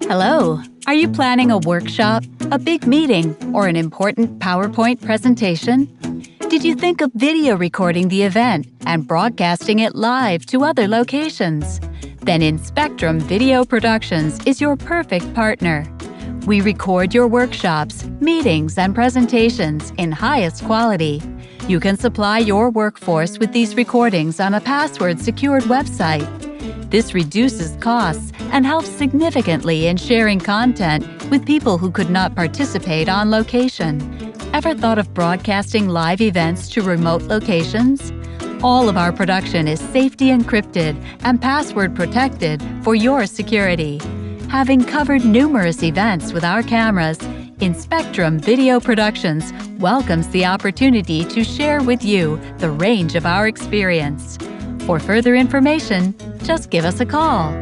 Hello. Are you planning a workshop, a big meeting, or an important PowerPoint presentation? Did you think of video recording the event and broadcasting it live to other locations? Then InSpectrum Video Productions is your perfect partner. We record your workshops, meetings, and presentations in highest quality. You can supply your workforce with these recordings on a password-secured website. This reduces costs and helps significantly in sharing content with people who could not participate on location. Ever thought of broadcasting live events to remote locations? All of our production is safety encrypted and password protected for your security. Having covered numerous events with our cameras, InSpectrum Video Productions welcomes the opportunity to share with you the range of our experience. For further information, just give us a call.